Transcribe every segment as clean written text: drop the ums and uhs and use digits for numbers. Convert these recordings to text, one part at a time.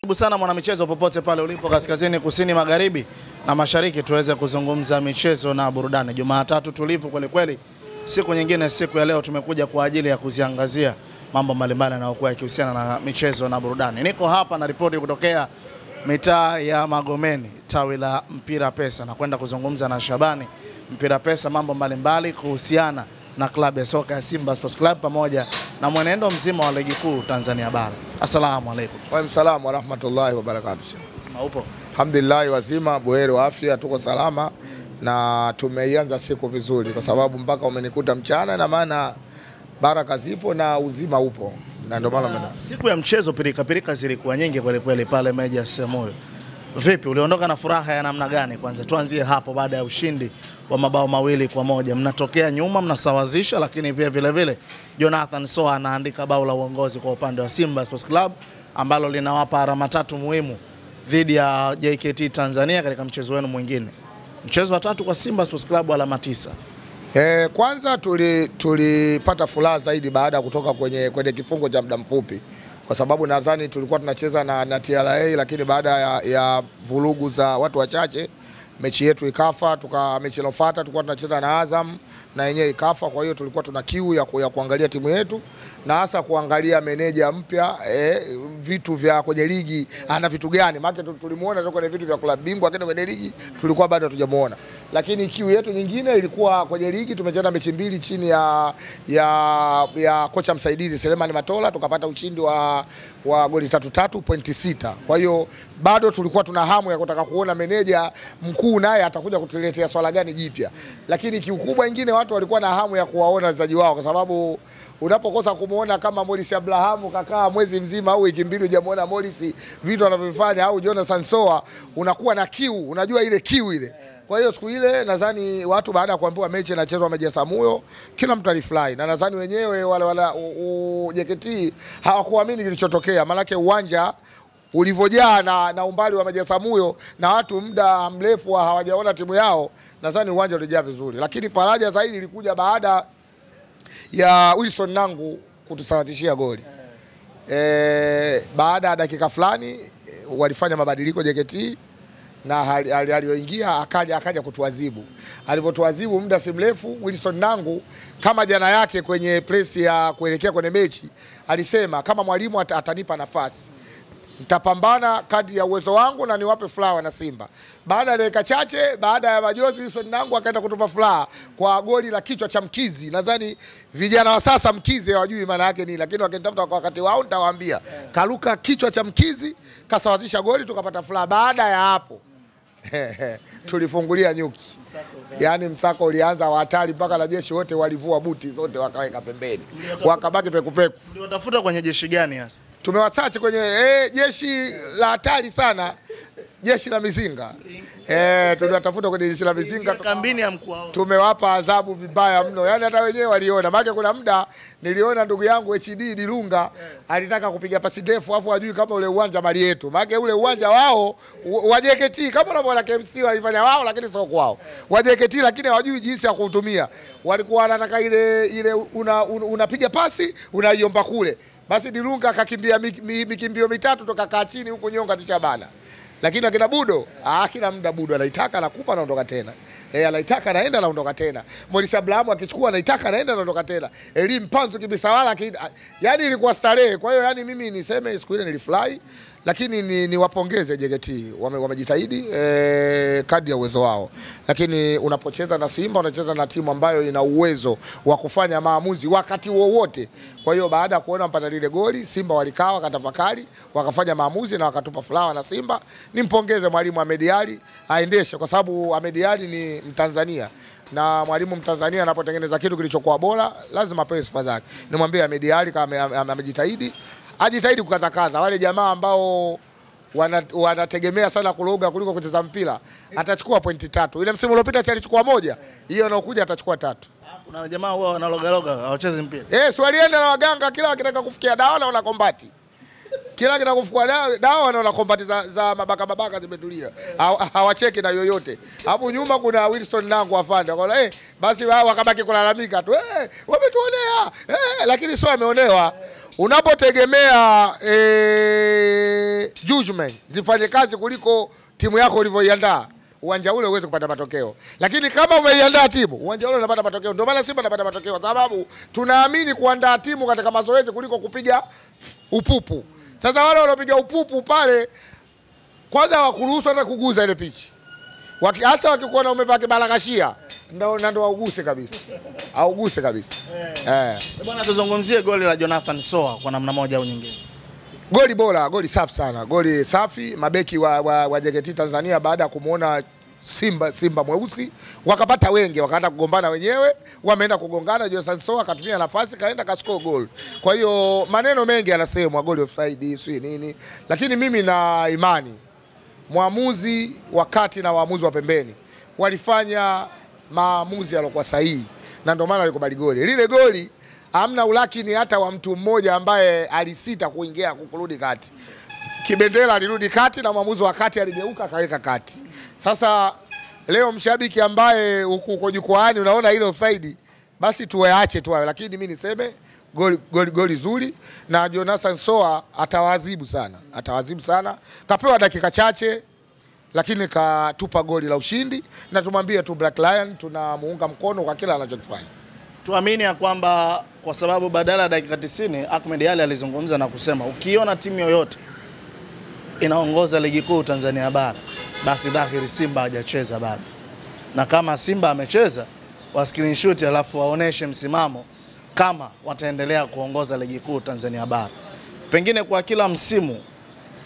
Karibu sana mwanamichezo popote pale ulipo kaskazini, kusini, magharibi na mashariki, tuweze kuzungumza michezo na burudani. Jumatatu tulivu kweli kweli. Siku nyingine, siku ya leo tumekuja kwa ajili ya kuziangazia mambo mbalimbali yanayokuwa yakihusiana na michezo na burudani. Niko hapa na ripoti kutokea mitaa ya Magomeni, tawi la Mpira Pesa, na kwenda kuzungumza na Shabani Mpira Pesa mambo mbalimbali kuhusiana na klabu ya soka ya Simba Sports Club pamoja na mwenendo mzima wa ligi kuu Tanzania bara. Asalamu alaykum. Wa alaykum wa rahmatullahi wa barakatuh. Sema upo? Alhamdulillah, wazima buheri wa afya, tuko salama na tumeianza siku vizuri kwa sababu mpaka umenikuta mchana, na maana baraka zipo na uzima upo. Na ndio maana siku ya mchezo pirika zilikuwa nyingi kweli kweli pale Meja Samuel. Vipi, uliondoka na furaha ya namna gani? Kwanza tuanzie hapo, baada ya ushindi wa mabao 2-1. Mnatokea nyuma, mnasawazisha, lakini pia vile vile Jonathan Soa anaandika bao la uongozi kwa upande wa Simba Sports Club ambalo linawapa alama 3 muhimu dhidi ya JKT Tanzania katika mchezo wenu mwingine. Mchezo wa 3 kwa Simba Sports Club, alama 9. Kwanza tulipata furaha zaidi baada ya kutoka kwenye kifungo cha muda mfupi, kwa sababu nadhani tulikuwa tunacheza na TRA, lakini baada ya vurugu za watu wachache mechi yetu ikafa. Mechi iliyofuata tulikuwa tunacheza na Azam na yenyewe ikafa. Kwa hiyo tulikuwa tuna kiu ya kuangalia timu yetu, na hasa kuangalia meneja mpya, vitu vya kwenye ligi ana vitu gani. Maana tulimuona toka kwenye vitu vya klabu bingwa, lakini kwenye ligi tulikuwa bado hatujamuona. Lakini kiu yetu nyingine ilikuwa kwenye ligi. Tumecheza mechi 2 chini ya kocha msaidizi Selemani Matola, tukapata ushindi wa goli 3 pointi 6. Kwa hiyo bado tulikuwa tuna hamu ya kutaka kuona meneja mkuu naye atakuja kutuletea swala gani jipya. Lakini kiukubwa nyingine watu walikuwa na hamu ya kuwaona wachezaji wao, kwa sababu unapokosa kumuona kama Morris Abraham kakaa mwezi mzima au wiki mbili hujamuona Morris vitu anavyofanya, au Jonathan Soa, unakuwa na kiu, unajua ile kiu ile. Kwa hiyo siku ile nadhani watu baada ya kuambiwa mechi inachezwa Meja Samuel, kila mtu alifurahi, na nadhani wenyewe wale JKT hawakuamini kilichotokea, maana uwanja ulivojaa na umbali wa Meja Samuel na watu muda mrefu hawajaona timu yao, nadhani uwanja ulijaa vizuri. Lakini faraja zaidi ilikuja baada ya Wilson Nangu kutusawazishia goli. Baada ya dakika fulani walifanya mabadiliko JKT, na aliyoingia akaja kutuadhibu. Alivyotuadhibu muda si mrefu, Wilson Nangu kama jana yake kwenye press ya kuelekea kwenye mechi alisema kama mwalimu atanipa nafasi, nitapambana kadri ya uwezo wangu na niwape furaha na Simba. Baada ya dakika chache, baada ya majozi, Wilson Nangu akaenda kutupa furaha kwa goli la kichwa cha mkizi. Nadhani vijana wa sasa mkizi hawajui maana yake nini, lakini wakitafuta kwa wakati wao nitawaambia. Karuka kichwa cha mkizi, kasawazisha goli, tukapata furaha. Baada ya hapo tulifungulia nyuki. Yaani msako ulianza wa hatari, mpaka la jeshi wote walivua buti zote wakaweka pembeni, wakabaki pekupeku. Mliwatafuta kwenye jeshi gani hasa? Tumewasachi kwenye jeshi la hatari sana, jeshi la mizinga. Tunatafuta kwenye jeshi la mizinga, kambini ya mkuu wao. Tumewapa adhabu vibaya mno. Yaani hata wenyewe waliona. Maana kuna muda niliona ndugu yangu HD Dilunga alitaka kupiga pasi ndefu afu ajui kama ule uwanja mali yetu. Maana ule uwanja wao wa JKT kama unavyoona KMC walifanya wao, lakini sio kwao. Wa JKT lakini hawajui jinsi ya kuutumia. Walikuwa wanataka ile unapiga pasi unaiomba kule. Basi Dilunga akakimbia mikimbio mitatu toka kaa chini huko nyonga tishabana. Lakini akina Budo, kila muda Budo anaitaka anakupa anaondoka tena. Anaitaka anaenda anaondoka tena. Morris Abraham akichukua anaitaka anaenda anaondoka tena. Elim Panzu kibisawala yani ilikuwa starehe. Kwa hiyo yani mimi niseme siku ile nilifurahi, lakini niwapongeze JKT, wamejitahidi kadri ya uwezo wao. Lakini unapocheza na Simba unacheza na timu ambayo ina uwezo wa kufanya maamuzi wakati wowote. Kwa hiyo baada ya kuona mpata lile goli, Simba walikaa wakatafakari, wakafanya maamuzi na wakatupa furaha na Simba. Nimpongeze mwalimu Ahmed Ally aendeshe, kwa sababu Ahmed Ally ni Mtanzania, na mwalimu Mtanzania anapotengeneza kitu kilichokuwa bora lazima apewe sifa zake. Nimwambie Ahmed Ally kama amejitahidi, ajitahidi kukazakaza. Wale jamaa ambao wanategemea sana kuloga kuliko kucheza mpira, atachukua pointi 3. Ile msimu uliopita si alichukua 1, hiyo inaokuja atachukua 3. Kuna jamaa huwa wanaloga hawachezi mpira. Swalienda na waganga, kila wakitaka kufikia dawa na kombati. Kila kitaka kufukua dawa wanaona kombati za mabaka zimetulia. Hawacheki na yoyote. Hapo nyuma kuna Wilson Nangu afande. Kwa basi wao wakabaki kulalamika tu. Wametuonea. Lakini sio ameonewa. unapotegemea judgment zifanye kazi kuliko timu yako ulivyoiandaa, uwanja ule uweze kupata matokeo. Lakini kama umeiandaa timu, uwanja ule unapata matokeo. Ndio maana Simba anapata matokeo, sababu tunaamini kuandaa timu katika mazoezi kuliko kupiga upupu. Sasa wale wanaopiga upupu pale, kwanza wakuruhusu hata kuguza ile pichi. Hasa wakikuona umevaa kibarakashia, ndo auguse kabisa. Auguse kabisa. Bwana, tuzungumzie goli la Jonathan Soa kwa namna moja au nyingine. Goli bora, goli safi sana. Goli safi. Mabeki wa JKT Tanzania baada ya kumuona Simba mweusi wakapata wengi, wakaanza kugombana wenyewe, wameenda kugongana. Jonathan Soa akatumia nafasi kaenda kascore goal. Kwa hiyo maneno mengi yanasemwa, goli offside sio nini, lakini mimi na imani muamuzi wakati na waamuzi wa pembeni walifanya maamuzi yaliokuwa sahihi, na ndio maana walikubali goli. Lile goli hamna ulakini hata wa mtu mmoja ambaye alisita kuingia kurudi kati. Kibendera alirudi kati na mwamuzi wa kati aligeuka akaweka kati. Sasa leo mshabiki ambaye uko jukwaani unaona ile offside, basi tuache tu, lakini mimi niseme goli zuri, na Jonathan Soa atawazibu sana. Kapewa dakika chache lakini katupa goli la ushindi, na tumwambie tu Black Lion tunamuunga mkono kwa kila anachokifanya. Tuamini ya kwamba kwa sababu badala ya dakika 90 Ahmed Ally alizungumza na kusema ukiona timu yoyote inaongoza ligi kuu Tanzania bara, basi dhahiri Simba hajacheza bado. Na kama Simba amecheza, wa screenshot alafu waoneshe msimamo kama wataendelea kuongoza ligi kuu Tanzania bara. Pengine kwa kila msimu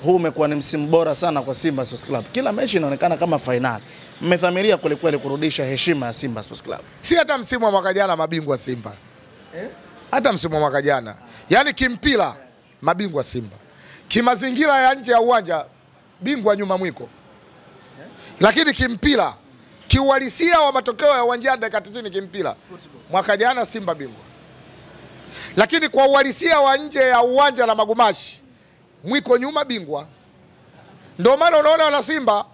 huu umekuwa ni msimu bora sana kwa Simba Sports Club. Kila mechi inaonekana kama finali. Mmedhamiria kweli kurudisha heshima ya Simba Sports Club. Si hata msimu wa mwaka jana mabingwa Simba. Hata msimu wa mwaka jana. Yaani kimpira mabingwa Simba. Kimazingira ya nje ya uwanja bingwa nyuma mwiko. Lakini kimpira, kiuhalisia wa matokeo ya uwanja dakika 90 kimpira, mwaka jana Simba bingwa. Lakini kwa uhalisia wa nje ya uwanja na magumashi, mwiko nyuma bingwa. Ndio maana unaona wana Simba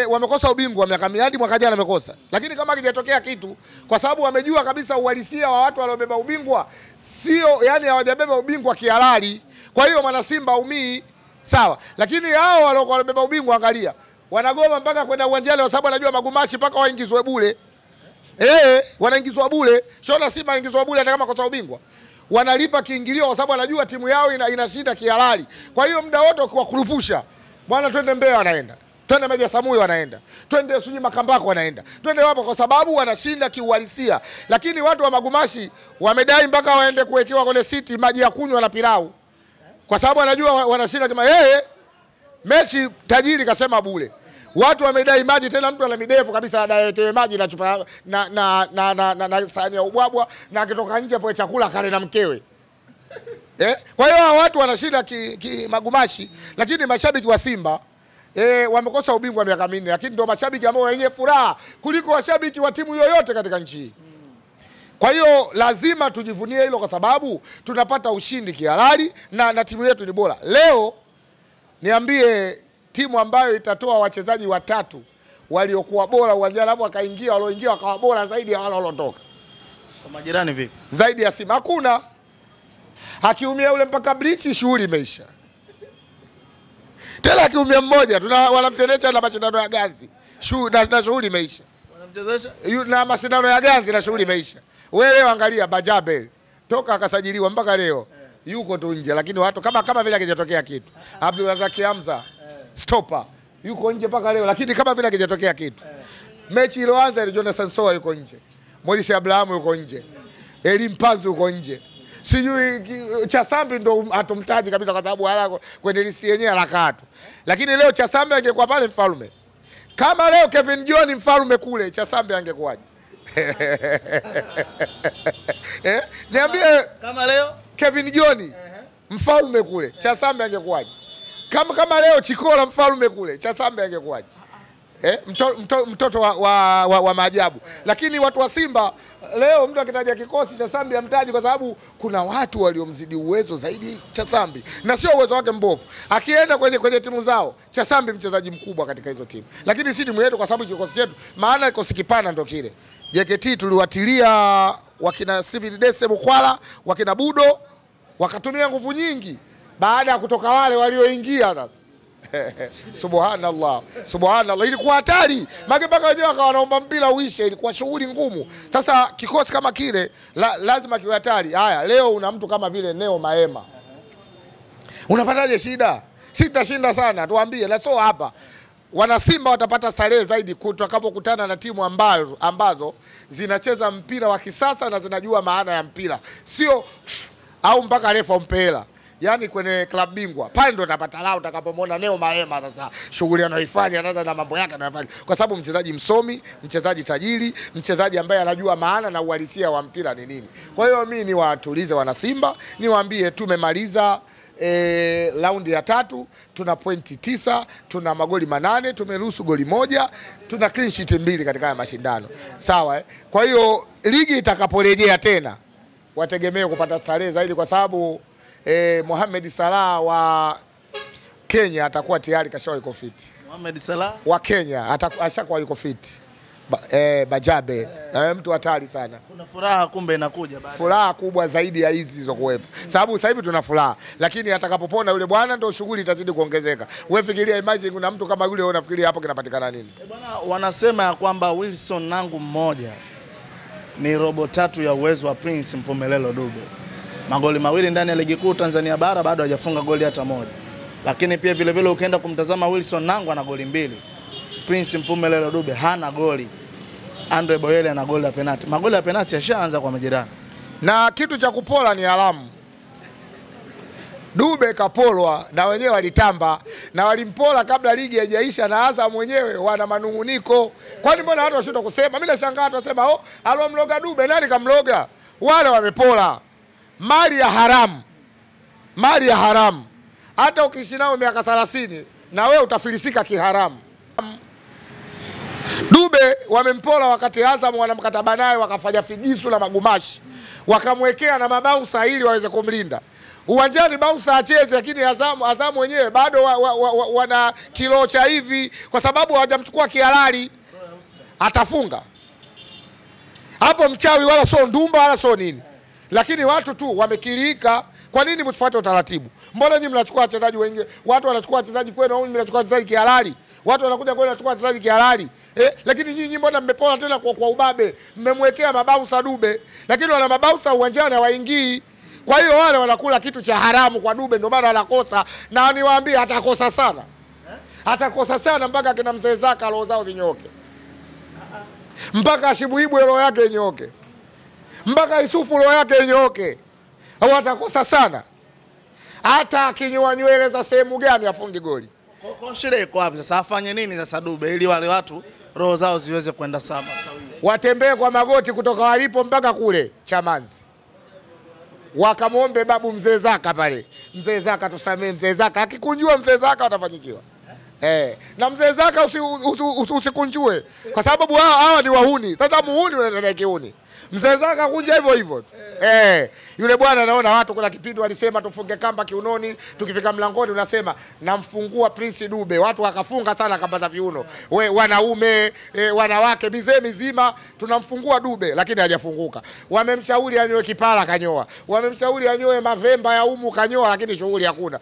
wamekosa ubingwa miaka mingi, mwaka jana wamekosa. Lakini kama kijatokea kitu, kwa sababu wamejua kabisa uhalisia wa watu waliobeba ubingwa sio, yani hawajabeba ubingwa kihalali. Kwa hiyo mwana Simba umii sawa. Lakini hao waliobeba ubingwa, angalia, wanagoma mpaka kwenda uwanjani kwa sababu wanajua magumashi mpaka waingizwe bure. Wanaingizwa bure. Shona Simba ingizwa bure hata kama kosa ubingwa. Wanalipa kiingilio kwa sababu wanajua timu yao inashinda kihalali. Kwa hiyo muda wote kwa kurupusha, bwana twende Mbeya wanaenda, twende Meja Samui wanaenda, twende Sunyi Makambako wanaenda, twende wapo, kwa sababu wanashinda kiuhalisia. Lakini watu wa magumashi wamedai mpaka waende kuwekewa kwenye siti maji ya kunywa na pilau, kwa sababu wanajua wanashinda kama mechi tajiri kasema bure. Watu wamedai maji, tena mtu ana midefu kabisa adayekewe maji na chupa na sahani ya ubwabwa, na akitoka nje kwa chakula kale na mkewe. Kwa hiyo watu wanashinda magumashi. Lakini mashabiki wa Simba wamekosa ubingwa miaka minne, lakini ndio mashabiki ambao wenye furaha kuliko washabiki wa timu yoyote katika nchi hii. Kwa hiyo lazima tujivunie hilo, kwa sababu tunapata ushindi kihalali na timu yetu ni bora. Leo niambie timu ambayo itatoa wachezaji watatu waliokuwa bora uwanjani alafu wakaingia, walioingia wakawa bora zaidi ya wale waliotoka. Kwa majirani vipi? Zaidi ya Simba hakuna. Akiumia ule mpaka bleach shughuli imeisha. Tena akiumia mmoja wanamchezesha na mashindano ya ganzi. Na shughuli imeisha. Wanamchezesha na mashindano ya ganzi na shughuli imeisha. Wewe leo angalia Bajabe toka akasajiliwa mpaka leo yuko tu nje, lakini watu kama vile hakijatokea kitu. Abdulrazak Hamza stopper yuko nje mpaka leo, lakini kama vile hakijatokea kitu. Mechi iliyoanza ile Jonathan Soa yuko nje, Morris Abraham yuko nje, Elim Panzu yuko nje, sijui Chasambi ndo atumtaji kabisa kwa sababu hala kwenye listi yenyewe haraka tu. Lakini leo Chasambi angekuwa pale mfalme. Kama leo Kevin John mfalme kule, Chasambi angekuwaje? Niambie, kama leo Kevin John mfalme kule, Chasambi angekuwaje? Kama leo Chikola mfalme kule, Chasambi angekuwaje? Mtoto wa maajabu. Lakini watu wa Simba leo mtu akitaja kikosi cha Chasambi amtaji kwa sababu kuna watu waliomzidi uwezo zaidi Chasambi, na sio uwezo wake mbovu. Akienda kwenye timu zao, Chasambi mchezaji mkubwa katika hizo timu. Lakini si timu yetu, kwa sababu kikosi chetu, maana kikosi kipana ndio kile. JKT tuliwatilia wakina Steven Dese Mukwala, wakina Budo, wakatumia nguvu nyingi baada ya kutoka wale walioingia sasa. Subhanallah, subhanallah, ilikuwa hatari. Mpaka wenyewe wakawa wanaomba mpira uishe, ilikuwa shughuli ngumu. Sasa kikosi kama kile lazima kiwe hatari. Haya, leo una mtu kama vile Neo Maema. Unapataje shida? Si tutashinda sana, tuambie. Na so hapa wana Simba watapata starehe zaidi kutakapokutana na timu ambazo zinacheza mpira wa kisasa na zinajua maana ya mpira. Sio au mpaka refa mpela. Yaani kwenye klabu bingwa pale ndo utapata lao utakapomwona Neo Maema sasa shughuli anayoifanya sasa na mambo yake anayofanya, kwa sababu mchezaji msomi, mchezaji tajiri, mchezaji ambaye anajua maana na uhalisia wa mpira ni nini. Kwa hiyo mimi niwatulize wana Simba, niwaambie tumemaliza raundi ya 3, tuna pointi 9, tuna magoli 8, tumeruhusu goli 1, tuna clean sheet 2 katika haya mashindano. Sawa Kwa hiyo ligi itakaporejea tena wategemee kupata starehe zaidi, kwa sababu Mohamed Salah wa Kenya atakuwa tayari kashawa yuko fit. Mohamed Salah wa Kenya ashakuwa yuko fit. Bajabe mtu hatari sana. Kuna furaha kumbe inakuja baada. Furaha kubwa zaidi ya hizi zilizokuwepo. Sababu sasa hivi tuna furaha, lakini atakapopona yule bwana ndio shughuli itazidi kuongezeka. Wewe fikiria, imagine kuna mtu kama yule, unafikiria hapo kinapatikana nini? Bwana, wanasema ya kwamba Wilson Nangu mmoja ni robo 3 ya uwezo wa Prince Mpumelelo Dube. Magoli 2 ndani ya ligi kuu Tanzania bara, bado hajafunga goli hata moja. Lakini pia vile vile ukienda kumtazama Wilson Nangu ana goli 2. Prince Mpumelelo Dube hana goli. Andre Boyele ana goli la penalti. Magoli ya penalti yashaanza kwa majirani. Na kitu cha kupola ni alamu. Dube kapolwa na wenyewe walitamba na walimpola kabla ligi haijaisha, na Azam mwenyewe wana manunguniko. Kwani mbona watu washinda kusema? Mimi nashangaa watu wasema alomloga Dube. Nani kamloga? Wale wamepola. Mali ya haramu. Mali ya haramu. Hata ukiishi nao miaka 30 na wewe utafilisika kiharamu. Dube wamempola wakati Azam wanamkataba naye, wakafanya figisu na magumashi. Wakamwekea na mabouncer ili waweze kumlinda. Uwanjani bouncer acheze, lakini Azam wenyewe bado wana kilo cha hivi, kwa sababu hawajamchukua kihalali. Atafunga. Hapo mchawi wala sio ndumba wala sio nini. Lakini watu tu wamekilika. Kwa nini msifuate utaratibu? Mbona nyinyi mnachukua wachezaji wengi? Watu wanachukua wachezaji kwenu, au mnachukua wachezaji kihalali? Watu wanakuja kwenu wanachukua wachezaji kihalali. Lakini nyinyi mbona mmepola tena kwa ubabe? Mmemwekea mabouncer Dube. Lakini wana mabouncer uwanjani hawaingii. Kwa hiyo wale wanakula kitu cha haramu kwa Dube, ndio maana wanakosa. Na niwaambie atakosa sana. Atakosa sana mpaka kina Mzee Zaka roho zao zinyoke. Mpaka Shibuibwe roho yake inyoke. Mpaka Isufu roho yake inyoke. Au atakosa sana. Hata akinyoa nywele za sehemu gani afunge goli. Kwa shida iko wapi sasa? Afanye nini sasa Dube ili wale watu roho zao ziweze kwenda sawa sawia? Watembee kwa magoti kutoka walipo mpaka kule Chamazi. Wakamwombe babu Mzee Zaka pale. Mzee Zaka tusamee Mzee Zaka. Akikunjua Mzee Zaka watafanyikiwa. Na Mzee Zaka usikunjue, kwa sababu hawa ni wahuni. Sasa muhuni unaendelea kiuni. Mzee Zaka kunja hivyo hivyo. Yule bwana anaona watu, kuna kipindi walisema tufunge kamba kiunoni, tukifika mlangoni unasema namfungua Prince Dube. Watu wakafunga sana kamba za viuno. Wanaume, wanawake, mizee mizima tunamfungua Dube, lakini hajafunguka. Wamemshauri anyoe kipara kanyoa. Wamemshauri anyoe mavemba ya umu kanyoa, lakini shughuli hakuna.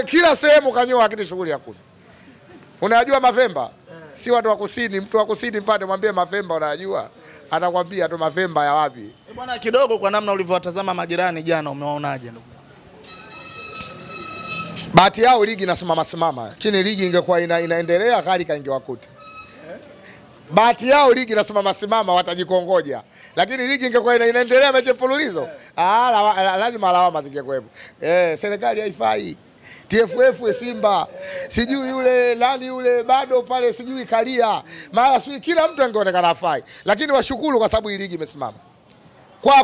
Kila sehemu kanyoa, lakini shughuli hakuna. Unajua mavemba? Si watu wa kusini, mtu wa kusini mfate mwambie mavemba unajua. Atakwambia tu mavemba ya wapi. Bwana, kidogo kwa namna ulivyowatazama majirani jana, umewaonaje ndugu? Bahati yao ligi inasimama. Lakini ligi ingekuwa inaendelea kali kaingewakuta. Bahati yao ligi inasimama watajikongoja. Lakini ligi ingekuwa inaendelea mechi mfululizo, lazima lawama zingekuwepo. Serikali haifai. TFF Simba, sijui yule nani yule bado pale, sijui Kalia, mara sijui, kila mtu angeonekana afai. Lakini washukuru kwa sababu hii ligi imesimama.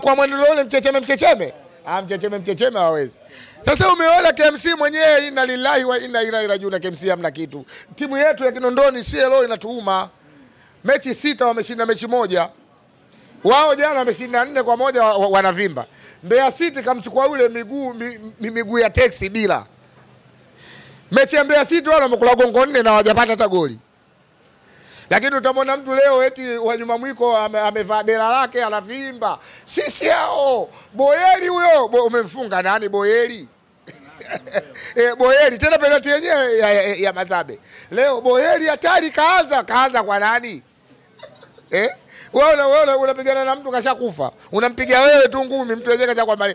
Kwa mwendo ule mchecheme mchecheme hawezi. Sasa umeona KMC mwenyewe, inna lillahi wa inna ilaihi rajiun. KMC hamna kitu. Timu yetu ya Kinondoni CLO inatuuma. Mechi 6 wameshinda mechi moja. Wao jana wameshinda 4-1 wanavimba. Mbeya City kamchukua yule miguu ya taxi bila. Mechi ya Mbeya City wale wamekula gongo 4 na hawajapata hata goli. Lakini utamwona mtu leo eti wa nyuma mwiko amevaa dela lake anavimba. Sisi hao Boyeli huyo, umemfunga nani Boyeli? Boyeli tena penalty yenyewe ya Mazabe. Leo Boyeli hatari kaanza kwa nani? Wewe unapigana na mtu kashakufa. Unampiga wewe tu ngumi mtu yenyewe kacha kwa mali.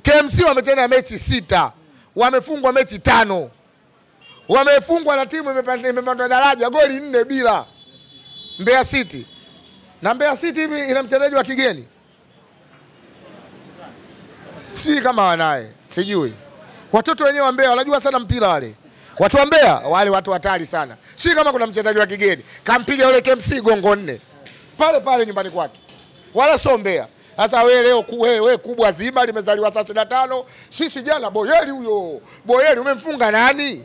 KMC wamecheza mechi 6. Wamefungwa mechi 5. Wamefungwa na timu imepanda daraja goli 4 bila. Mbeya City. Na Mbeya City hivi ina mchezaji wa kigeni. Si kama wanaye, sijui. Watoto wenyewe wa Mbeya wanajua sana mpira wale. Watu wa Mbeya wale watu hatari sana. Si kama kuna mchezaji wa kigeni. Kampiga yule KMC gongo 4. Pale nyumbani kwake. Wala sio Mbeya. Sasa wewe leo wewe kubwa zima limezaliwa saa 65. Sisi jana Boyeli huyo. Boyeli umemfunga nani?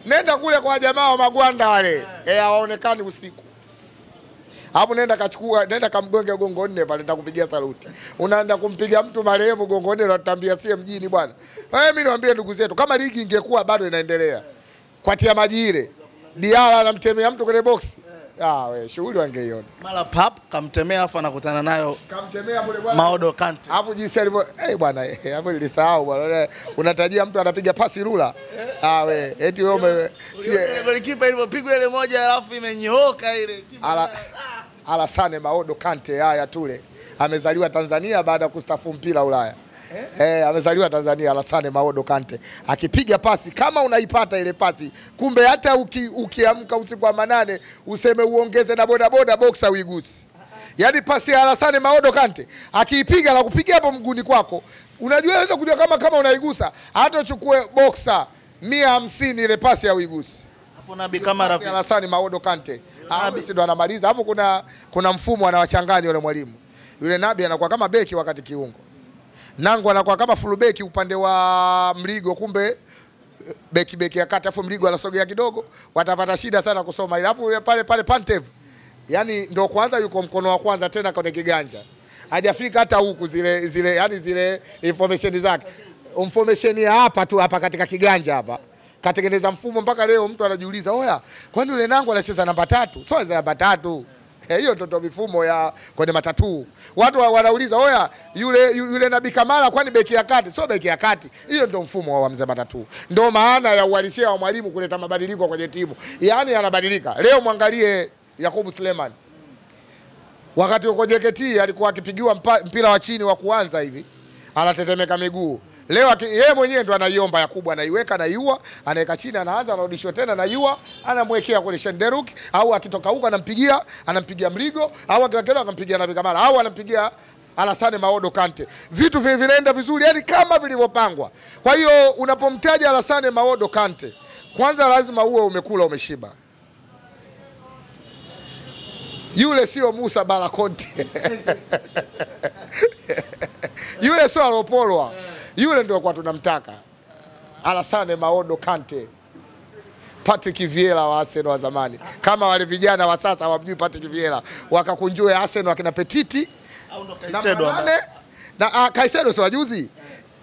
Nenda kule kwa jamaa wa magwanda wale. Hawaonekani usiku. Hapo nenda kamgonge gongo 4 pale nitakupigia saluti. Unaenda kumpiga mtu marehemu gongo 4 unatambia sie mjini bwana. Mimi niwaambie ndugu zetu kama ligi ingekuwa bado inaendelea. Kwa tia maji ile. Diala anamtemea mtu kwenye box. Wewe shughuli wangeiona. Mara pap kamtemea afa nakutana nayo. Kamtemea bure bwana. Maodo Kante. Alafu jinsi alivyo bwana hapo nilisahau bwana. Unatajia mtu anapiga pasi rula. Wewe eti wewe golikipa ilipopigwa ile moja alafu imenyooka ile. Alassane Maodo Kante haya tule. Amezaliwa Tanzania baada ya kustafu mpira Ulaya. Amezaliwa Tanzania Alassane Maodo Kante. Akipiga pasi kama unaipata ile pasi, kumbe hata ukiamka usiku wa manane useme uongeze na boda boxer uigusi. Yaani pasi ya Alassane Maodo Kante akiipiga na kupiga hapo mguuni kwako, unajua unaweza kujua kama unaigusa, hata uchukue boxer 150 ile pasi ya uigusi. Hapo Nabi kama rafiki Alassane Maodo Kante. Nabi ndo anamaliza. Hapo kuna mfumo anawachanganya yule mwalimu. Yule Nabi anakuwa kama beki wakati kiungo. Nangu anakuwa kama full beki upande wa Mligo, kumbe beki ya kati, afu Mligo anasogea kidogo, watapata shida sana kusoma. Alafu pale Pantev. Yaani ndio kwanza yuko mkono wa kwanza tena kwenye kiganja. Hajafika hata huku zile information zake. Information ya hapa katika kiganja hapa. Katengeneza mfumo mpaka leo mtu anajiuliza, "Oya, kwani yule Nangu anacheza namba 3?" Sio namba 3. Hiyo ndio mifumo ya kwenye matatu. Watu wanauliza, "Oya, yule Nabi Kamara kwani beki ya kati?" Sio beki ya kati. Hiyo ndio mfumo wa mzee matatu. Ndio maana ya uhalisia wa mwalimu kuleta mabadiliko kwenye timu. Yaani anabadilika. Leo mwangalie Yakubu Suleiman. Wakati uko JKT alikuwa akipigiwa mpira wa chini wa kuanza hivi, anatetemeka miguu. Leo yeye mwenyewe ndo anaiomba Yakubu, anaiweka na yua, anaweka chini, anaanza anarudishwa tena na yua, anamwekea kule Shenderuk, au akitoka huko anampigia Mligo, au akiwekea akampigia Nabi Kamara, au anampigia Alassane Maodo Kante. Vitu vinaenda vizuri, yani kama vilivyopangwa. Kwa hiyo unapomtaja Alassane Maodo Kante, kwanza lazima uwe umekula umeshiba. Yule sio Musa Balakonte. Yule sio alopolwa. Yule ndio kwa tunamtaka. Alassane Maodo Kante. Patrick Vieira wa Arsenal wa zamani. Kama wale vijana wa sasa hawajui Patrick Vieira, wakakunjue Arsenal akina Petiti au ndo Kaisedo na Kaisedo sio wajuzi.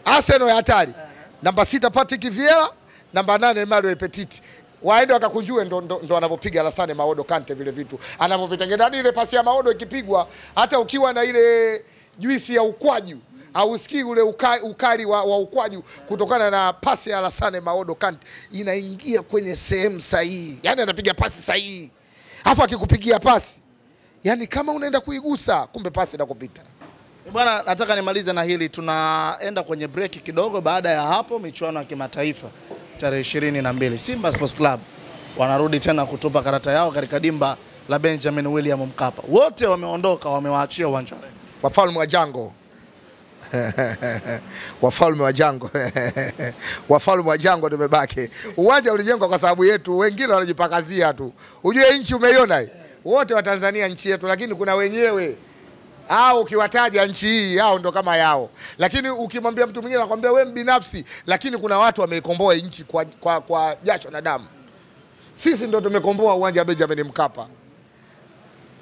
Arsenal ya hatari. Namba 6 Patrick Vieira, namba 8 Emmanuel Petiti. Waende wakakunjue ndo anavyopiga Alassane Maodo Kante vile vitu. Anavyovitengeneza ile pasi ya Maodo ikipigwa, hata ukiwa na ile juisi ya ukwaju hausikii ule ukali wa ukwaju kutokana na pasi ya Alassane Maodo Kante, inaingia kwenye sehemu sahihi. Yaani anapiga pasi sahihi. Alafu akikupigia pasi, yaani kama unaenda kuigusa, kumbe pasi inakupita. Bwana, nataka nimalize na hili, tunaenda kwenye break kidogo. Baada ya hapo michuano ya kimataifa tarehe 22 Simba Sports Club wanarudi tena kutupa karata yao katika dimba la Benjamin William Mkapa. Wote wameondoka, wamewaachia uwanja. Wafalme wa Jango. Wafalme wa Jango. Wafalme wa Jango tumebaki. Uwanja ulijengwa kwa sababu yetu, wengine wanajipakazia tu. Unajua nchi umeiona hii? Wote wa Tanzania nchi yetu, lakini kuna wenyewe au ukiwataja nchi hii hao ndo kama yao. Lakini ukimwambia mtu mwingine anakuambia wewe binafsi, lakini kuna watu wameikomboa nchi kwa jasho na damu. Sisi ndo tumekomboa uwanja wa Benjamin Mkapa.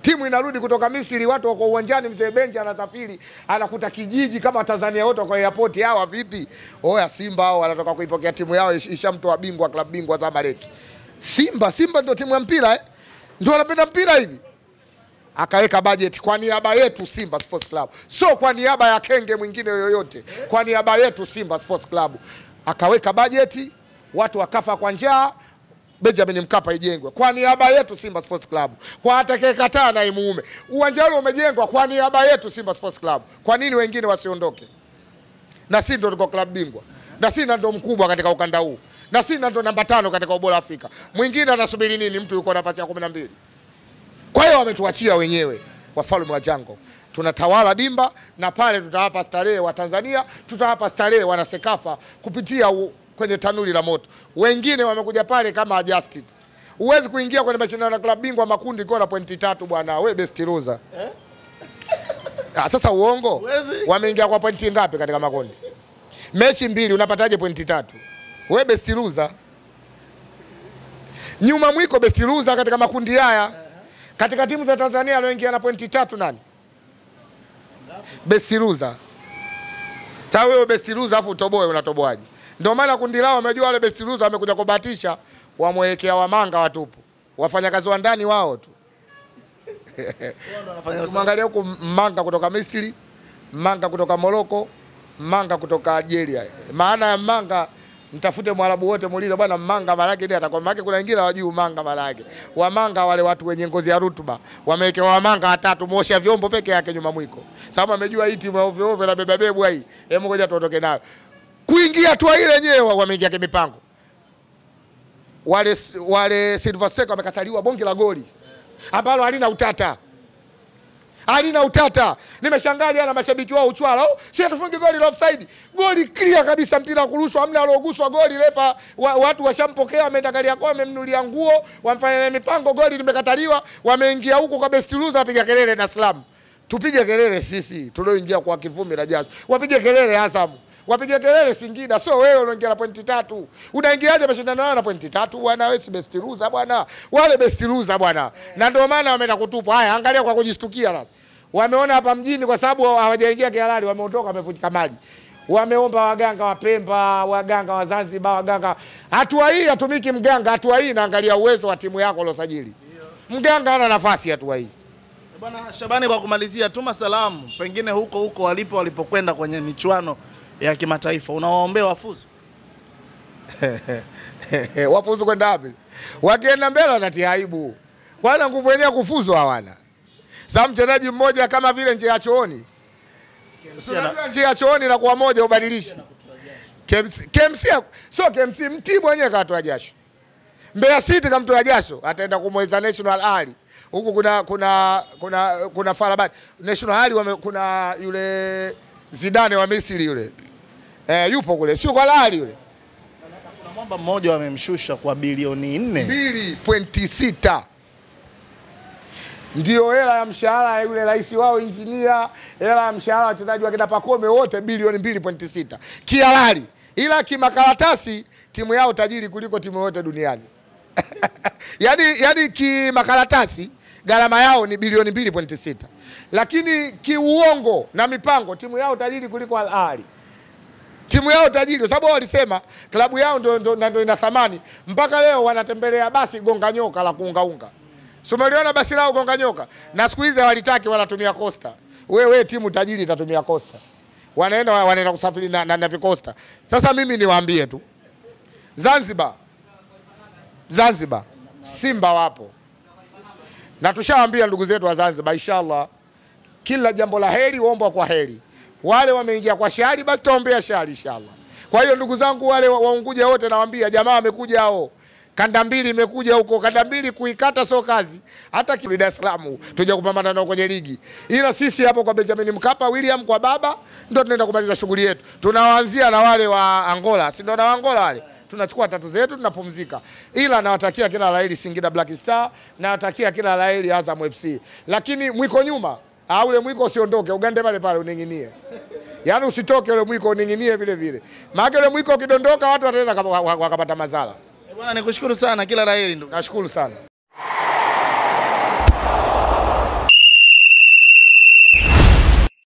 Timu inarudi kutoka Misri, watu wako uwanjani, mzee Benja anasafiri, anakuta kijiji kama Tanzania wote kwa airport. Hawa vipi? Oya Simba hao wanatoka kuipokea timu yao ishamtoa bingwa klabu bingwa Zamalek. Simba ndio timu ya mpira ndio wanapenda mpira hivi. Akaweka budget kwa niaba yetu Simba Sports Club. So kwa niaba ya kenge mwingine yoyote. Kwa niaba yetu Simba Sports Club. Akaweka budget, watu wakafa kwa njaa, Benjamin Mkapa ijengwe. Kwa niaba yetu Simba Sports Club. Kwa atakayekataa na imuume. Uwanja ule umejengwa kwa niaba yetu Simba Sports Club. Kwa nini wengine wasiondoke? Na sisi ndio tuko klabu bingwa. Na sisi ndio mkubwa katika ukanda huu. Na sisi ndio namba 5 katika ubora Afrika. Mwingine anasubiri nini? Mtu yuko nafasi ya 12. Kwa hiyo wametuachia wenyewe wafalme wa jango. Tunatawala dimba na pale tutawapa starehe wa Tanzania, tutawapa starehe wana Sekafa kupitia kwenye tanuri la moto. Wengine wamekuja pale kama adjusted. Uwezi kuingia kwenye mashindano ya klabu bingwa makundi kwa na pointi 3 bwana. Wewe best loser. Sasa uongo. Wameingia kwa pointi ngapi katika makundi? Mechi 2 unapataje pointi 3? Wewe best loser. Nyuma mwiko best loser katika makundi haya. Katika timu za Tanzania aloingia na pointi 3 nani? Best loser. Sasa wewe best loser afu utoboe, unatoboaje? Ndio maana kundi lao wamejua wale best loser wamekuja kubahatisha, wamwekea wamanga watupu. Wafanyakazi wa ndani wao tu. Tuangalia huko manga kutoka Misri, manga kutoka Morocco, manga kutoka Algeria. Maana ya manga, mtafute Mwarabu wote muulize bwana manga maana yake nini, atakwambia maana kuna wengine hawajui manga maana yake. Wamanga wale watu wenye ngozi ya rutuba, wamewekewa wamanga watatu muosha vyombo peke yake nyuma mwiko. Sababu amejua hii timu ovyo ovyo na beba bebu hii. Hebu ngoja tuondoke nayo. Kuingia tu ile yenyewe wameingia kimipango. Wale Silver Seka wamekataliwa bonge la goli. Ambalo halina utata. Halina utata. Nimeshangaa jana mashabiki wao uchwala. Sisi tufunge goli la offside. Goli clear kabisa, mpira kurushwa, hamna aloguswa goli, refa watu washampokea, ameenda Kariakoo, amemnulia nguo, wamfanya mipango, goli limekataliwa, wameingia huko kwa best loser, wapiga kelele Dar es Salaam. Tupige kelele sisi tulioingia kwa kivumbi la jazo. Wapige kelele Azam. Wapige kelele Singida. So wewe unaingia na pointi 3. Unaingiaje mashindano yao na pointi 3 bwana? Wewe si best loser bwana. Wale best loser bwana. Na ndio maana wameenda kutupa. Haya, angalia kwa kujistukia sasa. Wameona hapa mjini kwa sababu hawajaingia kihalali, wameondoka wamevunjika maji. Wameomba waganga wa Pemba, waganga wa Zanzibar, waganga. Hatua hii hatumiki mganga, hatua hii inaangalia uwezo wa timu yako uliosajili. Mganga hana nafasi hatua hii. Bwana Shabani, kwa kumalizia, tuma salamu pengine huko walipokwenda kwenye michuano ya kimataifa. Unawaombea wafuzu? Wafuzu kwenda wapi? Wakienda mbele watatia aibu. Wana nguvu yenyewe kufuzu hawana. Sasa mchezaji mmoja kama vile njia ya chooni. Njia ya chooni na kwa moja ubadilishi. KMC Mtibwa wenyewe katoa jasho. Mbeya City kamtoa jasho, ataenda kumweza National Ali. Huku kuna Farabati. National Ali kuna yule Zidane wa Misri yule. Yupo kule, sio kwa Lali yule. Kuna mwamba mmoja wamemshusha kwa bilioni 2.6. Ndio hela ya mshahara yule rais wao engineer, hela ya mshahara wachezaji wa kina Pakome wote bilioni 2.6. Kihalali. Ila kimakaratasi timu yao tajiri kuliko timu yote duniani. yani kimakaratasi gharama yao ni bilioni 2.6. Lakini kiuongo na mipango timu yao tajiri kuliko Al Ahly. Timu yao tajiri kwa sababu walisema klabu yao ndio ina thamani. Mpaka leo wanatembelea basi gonga nyoka la kuungaunga. So umeliona basi lao gonga nyoka. Na siku hizi walitaki wanatumia Costa. Wewe timu tajiri itatumia Costa. Wanaenda kusafiri na vikosta. Sasa mimi niwaambie tu. Zanzibar Simba wapo. Na tushawaambia ndugu zetu wa Zanzibar inshallah kila jambo la heri huombwa kwa heri. Wale wameingia kwa shari basi tuombea shari inshallah. Kwa hiyo ndugu zangu wale waunguja wote nawaambia jamaa wamekuja hao. Kanda mbili imekuja huko, kanda mbili kuikata sio kazi. Hata Dar es Salaam tuje kupambana nao kwenye ligi. Ila sisi hapo kwa Benjamin Mkapa, William kwa baba ndio tunaenda kumaliza shughuli yetu. Tunawaanzia na wale wa Angola, si ndio na Angola wale. Tunachukua tatu zetu tunapumzika. Ila nawatakia kila laheri Singida Black Star, nawatakia kila laheri Azam FC. Lakini mwiko nyuma, ule mwiko usiondoke, ugande pale pale uninginie. Yaani usitoke ule mwiko uninginie vile vile. Maana ule mwiko ukidondoka watu wataweza wakapata madhara. Bwana nikushukuru sana, kila laheri ndugu. Nashukuru sana.